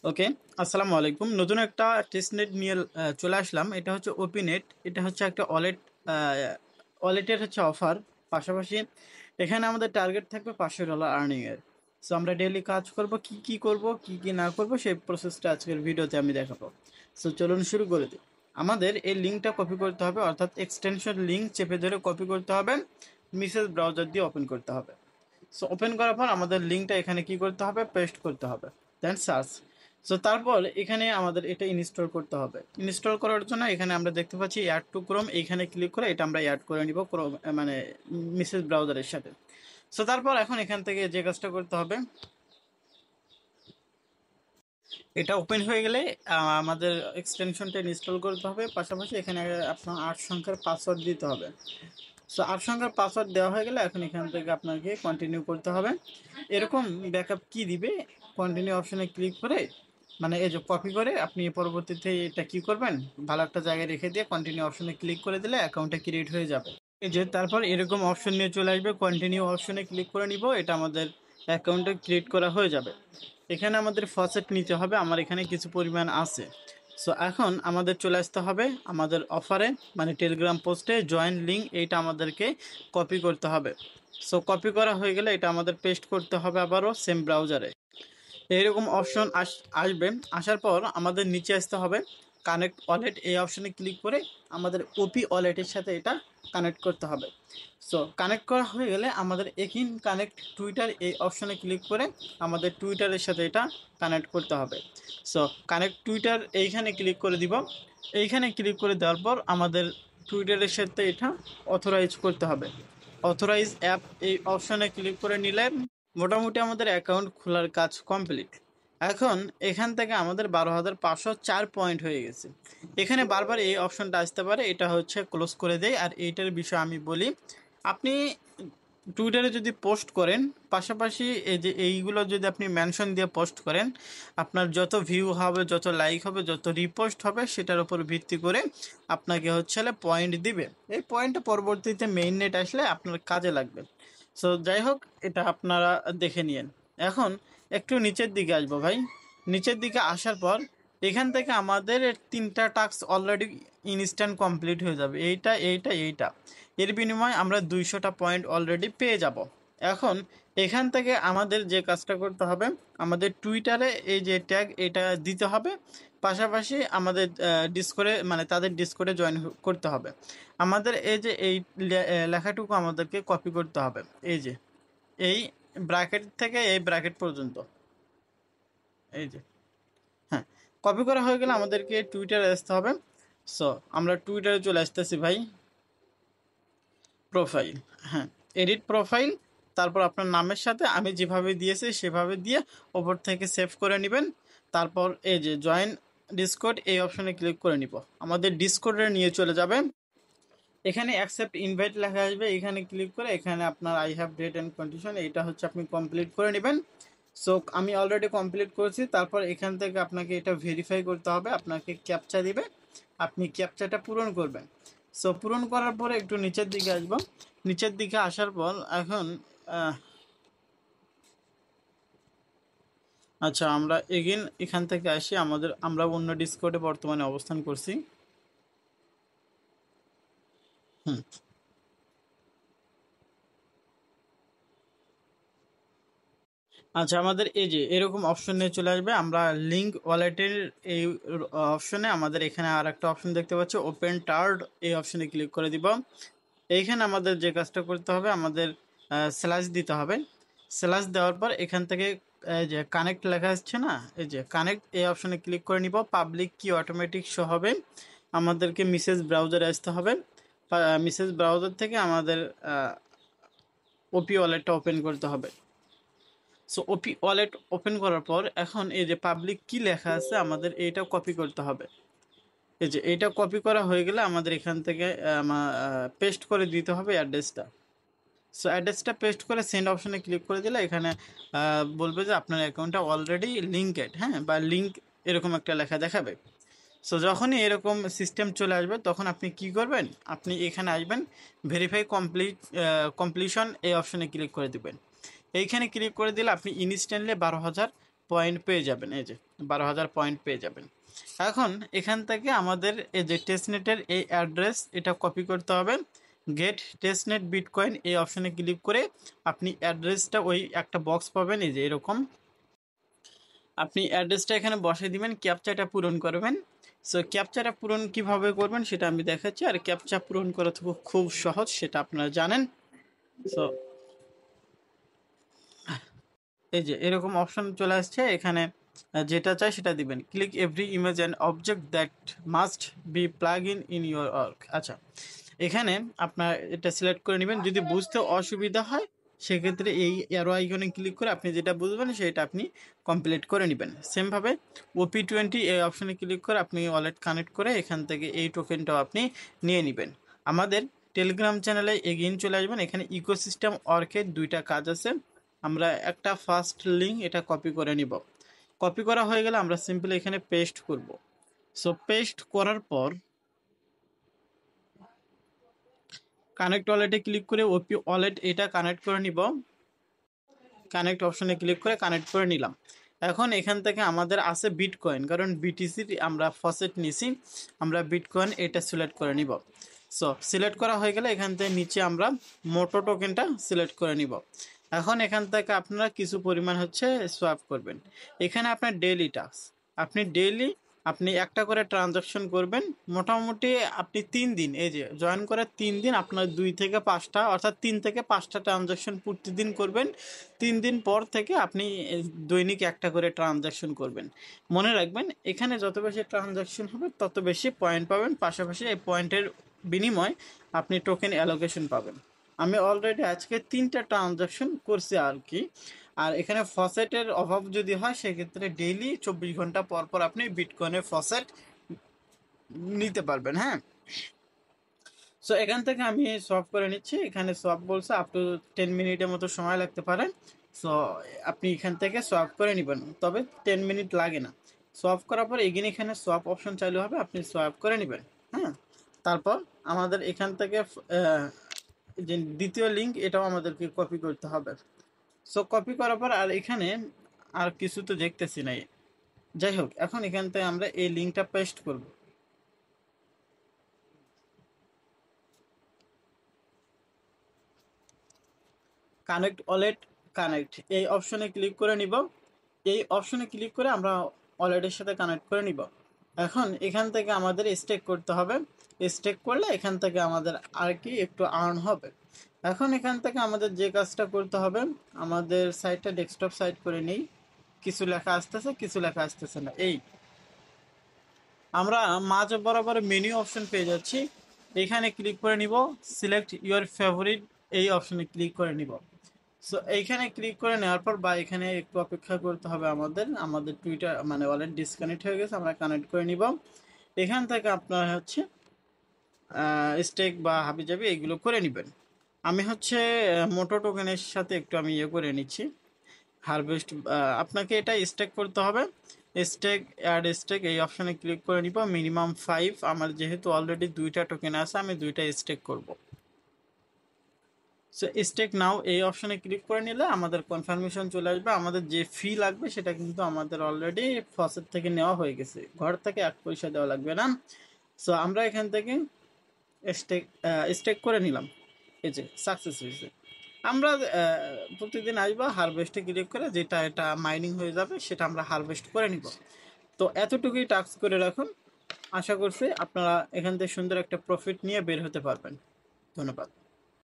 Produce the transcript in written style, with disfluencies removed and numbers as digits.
ওকে, আসসালামু আলাইকুম। নতুন একটা টেস্টনেট নিয়ে চলে আসলাম। এটা হচ্ছে ওপিনেট। এটা হচ্ছে একটা ওয়ালেট। ওয়ালেটের হচ্ছে অফার। পাশাপাশি এখানে আমাদের টার্গেট থাকবে $500 আর্নিংয়ের। সো আমরা ডেইলি কাজ করব, কি কি করব, কি কি না করব, সেই প্রসেসটা আজকের ভিডিওতে আমি দেখাবো। সো চলুন শুরু করে দিই। আমাদের এই লিঙ্কটা কপি করতে হবে, অর্থাৎ এক্সটেনশন লিঙ্ক চেপে ধরে কপি করতে হবে, মিসেস ব্রাউজার দিয়ে ওপেন করতে হবে। সো ওপেন করার পর আমাদের লিঙ্কটা এখানে কি করতে হবে, পেস্ট করতে হবে, দেন সার্চ। সো তারপর এখানে আমাদের এটা ইনস্টল করতে হবে। ইনস্টল করার জন্য এখানে আমরা দেখতে পাচ্ছি অ্যাড টু ক্রোম, এইখানে ক্লিক করে এটা আমরা অ্যাড করে নিব ক্রোম, মানে মিসেস ব্রাউজারের সাথে। সো তারপর এখন এখান থেকে যে কাজটা করতে হবে, এটা ওপেন হয়ে গেলে আমাদের এক্সটেনশনটা ইনস্টল করতে হবে। পাশাপাশি এখানে আপনার 8 সংখ্যার পাসওয়ার্ড দিতে হবে। সো 8 সংখ্যার পাসওয়ার্ড দেওয়া হয়ে গেলে এখন এখান থেকে আপনাকে কন্টিনিউ করতে হবে। এরকম ব্যাকআপ কি দিবে, কন্টিনিউ অপশনে ক্লিক করে, মানে এই যে কপি করে আপনি পরবর্তীতে এটা কি করবেন, ভালো একটা জায়গায় রেখে দিয়ে কন্টিনিউ অপশনে ক্লিক করে দিলে অ্যাকাউন্টটা ক্রিয়েট হয়ে যাবে। এই যে তারপর এরকম অপশন নিয়ে চলে আসবে, কন্টিনিউ অপশনে ক্লিক করে নিব, এটা আমাদের অ্যাকাউন্টে ক্রিয়েট করা হয়ে যাবে। এখানে আমাদের ফসেট নিতে হবে, আমার এখানে কিছু পরিমাণ আছে। সো এখন আমাদের চলে আসতে হবে আমাদের অফারে, মানে টেলিগ্রাম পোস্টে জয়েন লিঙ্ক, এইটা আমাদেরকে কপি করতে হবে। সো কপি করা হয়ে গেলে এটা আমাদের পেস্ট করতে হবে আবারও সেম ব্রাউজারে। এইরকম অপশন আসবে। আসার পর আমাদের নিচে আসতে হবে কানেক্ট ওয়ালেট, এই অপশনে ক্লিক করে আমাদের ওপি ওয়ালেটের সাথে এটা কানেক্ট করতে হবে। সো কানেক্ট করা হয়ে গেলে আমাদের একিন কানেক্ট টুইটার, এই অপশনে ক্লিক করে আমাদের টুইটারের সাথে এটা কানেক্ট করতে হবে। সো কানেক্ট টুইটার এইখানে ক্লিক করে দিব। এইখানে ক্লিক করে দেওয়ার পর আমাদের টুইটারের সাথে এটা অথরাইজ করতে হবে। অথরাইজ অ্যাপ, এই অপশনে ক্লিক করে নিলে মোটামুটি আমাদের অ্যাকাউন্ট খোলার কাজ কমপ্লিট। এখন এখান থেকে আমাদের 12,504 পয়েন্ট হয়ে গেছে। এখানে বারবার এই অপশনটা আসতে পারে, এটা হচ্ছে ক্লোজ করে দেয়। আর এইটার বিষয়ে আমি বলি, আপনি টুইটারে যদি পোস্ট করেন, পাশাপাশি এই যে এইগুলো যদি আপনি মেনশন দিয়ে পোস্ট করেন, আপনার যত ভিউ হবে, যত লাইক হবে, যত রিপোস্ট হবে, সেটার উপর ভিত্তি করে আপনাকে হচ্ছে পয়েন্ট দিবে। এই পয়েন্টটা পরবর্তীতে মেইন নেট আসলে আপনার কাজে লাগবে। সো যাই হোক, এটা আপনারা দেখে নিন। এখন একটু নিচের দিকে আসবো ভাই। নিচের দিকে আসার পর এখান থেকে আমাদের 3টা টাস্ক অলরেডি ইনস্ট্যান্ট কমপ্লিট হয়ে যাবে, এইটা এইটা এইটা। এর বিনিময়ে আমরা 200টা পয়েন্ট অলরেডি পেয়ে যাব। এখন এখান থেকে আমাদের যে কাজটা করতে হবে, আমাদের টুইটারে এই যে ট্যাগ, এটা দিতে হবে। পাশাপাশি আমাদের ডিসকর্ডে, মানে তাদের ডিসকর্ডে জয়েন করতে হবে। আমাদের এই যে এই লেখাটুকু আমাদেরকে কপি করতে হবে, এই যে এই ব্র্যাকেট থেকে এই ব্র্যাকেট পর্যন্ত, এই যে, হ্যাঁ। কপি করা হয়ে গেলে আমাদেরকে টুইটারে আসতে হবে। সো আমরা টুইটারে চলে আসতেছি ভাই। প্রোফাইল, হ্যাঁ, এডিট প্রোফাইল। তারপর আপনার নামের সাথে আমি যেভাবে দিয়েছি সেভাবে দিয়ে ওপর থেকে সেভ করে নেবেন। তারপর এই যে জয়েন ডিসকর্ড, এই অপশনে ক্লিক করে নিব, আমাদের ডিসকর্ডে নিয়ে চলে যাবে। এখানে অ্যাকসেপ্ট ইনভাইট লেখা আসবে, এখানে ক্লিক করে এখানে আপনার I have date and condition, এইটা হচ্ছে আপনি কমপ্লিট করে নেবেন। সো আমি অলরেডি কমপ্লিট করেছি। তারপর এখান থেকে আপনাকে এটা ভেরিফাই করতে হবে, আপনাকে ক্যাপচা দিবে, আপনি ক্যাপচাটা পূরণ করবেন। সো পূরণ করার পরে একটু নিচের দিকে আসবো। নিচের দিকে আসার পর এখন আচ্ছা, আমরা এগেন এখান থেকে আসি, আমরা অন্য ডিসকর্ডে বর্তমানে অবস্থান করছি। হুম। আচ্ছা, আমাদের এই যে এরকম অপশন নিয়ে চলে আসবে। আমরা লিঙ্ক ওয়ালেটের এই অপশনে আমাদের এখানে আর একটা অপশন দেখতে পাচ্ছি, ওপেন টার্ড, এই অপশনে ক্লিক করে দিব। এইখানে আমাদের যে কাজটা করতে হবে, আমাদের স্ল্যাশ দিতে হবে। স্ল্যাশ দেওয়ার পর এখান থেকে এই যে কানেক্ট লেখা আসছে না, এই যে কানেক্ট, এই অপশনে ক্লিক করে নিব। পাবলিক কি অটোমেটিক শো হবে, আমাদেরকে মিসেস ব্রাউজারে আসতে হবে। মিসেস ব্রাউজার থেকে আমাদের ওপি ওয়ালেটটা ওপেন করতে হবে। সো ওপি ওয়ালেট ওপেন করার পর এখন এই যে পাবলিক কি লেখা আছে, আমাদের এইটা কপি করতে হবে। এই যে এইটা কপি করা হয়ে গেলে আমাদের এখান থেকে পেস্ট করে দিতে হবে অ্যাড্রেসটা। সো অ্যাড্রেসটা পেস্ট করে সেন্ড অপশনে ক্লিক করে দিলে এখানে বলবে যে আপনার অ্যাকাউন্টটা অলরেডি লিঙ্কেড, হ্যাঁ, বা লিঙ্ক, এরকম একটা লেখা দেখাবে। সো যখনই এরকম সিস্টেম চলে আসবে তখন আপনি কি করবেন, আপনি এখানে আসবেন, ভেরিফাই কমপ্লিশন, এই অপশনে ক্লিক করে দেবেন। এইখানে ক্লিক করে দিলে আপনি ইনস্ট্যান্টলি 12,000 পয়েন্ট পেয়ে যাবেন। এই যে 12,000 পয়েন্ট পেয়ে যাবেন। এখন এখান থেকে আমাদের এই যে টেস্টনেটের এই অ্যাড্রেস এটা কপি করতে হবে। গেট টেস্টনেট বিটকয়েন এই অপশনে ক্লিক করে আপনি অ্যাড্রেসটা ওই একটা বক্স পাবেন এই যে এরকম। আপনি অ্যাড্রেসটা এখানে বসাই দিবেন, ক্যাপচাটা পূরণ করবেন। সো ক্যাপচাটা পূরণ কিভাবে করবেন সেটা আমি দেখাচ্ছি। আর ক্যাপচা পূরণ করা তো খুব সহজ, সেটা আপনারা জানেন। সো এই যে এরকম অপশন চলে আসছে, এখানে যেটা চাই সেটা দিবেন। Click every image and object that must be plug in your work. আচ্ছা, এখানে আপনার এটা সিলেক্ট করে নেবেন। যদি বুঝতে অসুবিধা হয় সেক্ষেত্রে এই অ্যারো আইকনে ক্লিক করে আপনি যেটা বুঝবেন সেটা আপনি কমপ্লিট করে নেবেন। সেমভাবে OP20 এই অপশনে ক্লিক করে আপনি ওয়ালেট কানেক্ট করে এখান থেকে এই টোকেনটাও আপনি নিয়ে নেবেন। আমাদের টেলিগ্রাম চ্যানেলে এগিয়ে চলে আসবেন। এখানে ইকোসিস্টেম ওয়ার্কের দুইটা কাজ আছে। আমরা একটা ফার্স্ট লিঙ্ক এটা কপি করে নিব। কপি করা হয়ে গেলে আমরা সিম্পলি এখানে পেস্ট করব। সো পেস্ট করার পর কানেক্ট ওয়ালেটে ক্লিক করে ওপি ওয়ালেট এটা কানেক্ট করে নিব। কানেক্ট অপশনে ক্লিক করে কানেক্ট করে নিলাম। এখন এখান থেকে আমাদের আছে বিটকয়েন, কারণ বিটিসির আমরা ফসেট নিছি, আমরা বিটকয়েন এটা সিলেক্ট করে নিব। সো সিলেক্ট করা হয়ে গেলে এখান থেকে নিচে আমরা মোটো টোকেনটা সিলেক্ট করে নিব। এখন এখান থেকে আপনারা কিছু পরিমাণ হচ্ছে সোয়াপ করবেন। এখানে আপনার ডেইলি টাস্ক, আপনি ডেইলি আপনি একটা করে ট্রানজাকশন করবেন। মোটামুটি আপনি 3 দিন এই যে জয়েন করার 3 দিন আপনার 2 থেকে 5টা অর্থাৎ 3 থেকে 5টা ট্রানজাকশন প্রতিদিন করবেন। 3 দিন পর থেকে আপনি দৈনিক একটা করে ট্রানজাকশন করবেন। মনে রাখবেন এখানে যত বেশি ট্রানজাকশন হবে তত বেশি পয়েন্ট পাবেন, পাশাপাশি এই পয়েন্টের বিনিময় আপনি টোকেন অ্যালোকেশন পাবেন। আমি অলরেডি আজকে 3টা ট্রানজাকশন করছি আর কি। আর এখানে ফসেটের অভাব যদি হয় সেক্ষেত্রে ডেইলি 24 ঘন্টা পর পর আপনি বিটকয়েনের ফসেট নিতে পারবেন। হ্যাঁ, সো এখান থেকে আমি সলভ করে নিচ্ছি। এখানে সলভ বলছে আপ টু 10 মিনিটের মতো সময় লাগতে পারে। সো আপনি এখান থেকে সলভ করে নেবেন, তবে 10 মিনিট লাগে না। সলভ করার পর এগিন এখানে সোয়াপ অপশন চালু হবে, আপনি সোয়াপ করে নেবেন। হ্যাঁ, তারপর আমাদের এখান থেকে যে দ্বিতীয় লিঙ্ক এটাও আমাদেরকে কপি করতে হবে। সো কপি করার পর আর এখানে আর কিছু তো দেখতেছি নাই। যাই হোক, এখন এখান থেকে আমরা এই লিঙ্কটা পেস্ট করব। কানেক্ট ওয়ালেট কানেক্ট এই অপশনে ক্লিক করে নিব। এই অপশনে ক্লিক করে আমরা ওয়ালেটের সাথে কানেক্ট করে নিব। এখন এখান থেকে আমাদের স্টেক করতে হবে। স্টেক করলে এখান থেকে আমাদের আর কি একটু আর্ন হবে। এখন এখান থেকে আমাদের যে কাজটা করতে হবে, আমাদের সাইটটা ডেস্কটপ সাইট করে নিই। কিছু লেখা আসতেছে, কিছু লেখা আসতেছে না। এই আমরা মাঝ বরাবর মেনু অপশন পেয়ে যাচ্ছি। এখানে ক্লিক করে নিব, সিলেক্ট ইউর ফেভারিট এই অপশনে ক্লিক করে নিব। সো এইখানে ক্লিক করে নেওয়ার পর বা এখানে একটু অপেক্ষা করতে হবে আমাদের টুইটার মানে ওয়ালেট ডিসকানেক্ট হয়ে গেছে, আমরা কানেক্ট করে নিব। এখান থেকে আপনার হচ্ছে স্টেক বা হাবিজাবি এগুলো করে নেবেন। আমি হচ্ছে মোটো টোকেনের সাথে একটু আমি ইয়ে করে নিচ্ছি হারভেস্ট। আপনাকে এটা স্টেক করতে হবে। স্টেক অ্যাড স্টেক এই অপশনে ক্লিক করে নিব। মিনিমাম 5, আমার যেহেতু অলরেডি 2টা টোকেন আছে আমি 2টা স্টেক করব। সো স্টেক নাও এই অপশনে ক্লিক করে নিলে আমাদের কনফার্মেশন চলে আসবে। আমাদের যে ফি লাগবে সেটা কিন্তু আমাদের অলরেডি ফসেট থেকে নেওয়া হয়ে গেছে, ঘর থেকে 1 পয়সা দেওয়া লাগবে না। সো আমরা এখান থেকে স্টেক স্টেক করে নিলাম। এই যে সাকসেস হয়েছে। আমরা প্রতিদিন আসবো, হারভেস্টে ক্লিক করে যেটা এটা মাইনিং হয়ে যাবে সেটা আমরা হারভেস্ট করে নিব। তো এতটুকুই টাস্ক করে রাখুন। আশা করছি আপনারা এখান থেকে সুন্দর একটা প্রফিট নিয়ে বের হতে পারবেন। ধন্যবাদ।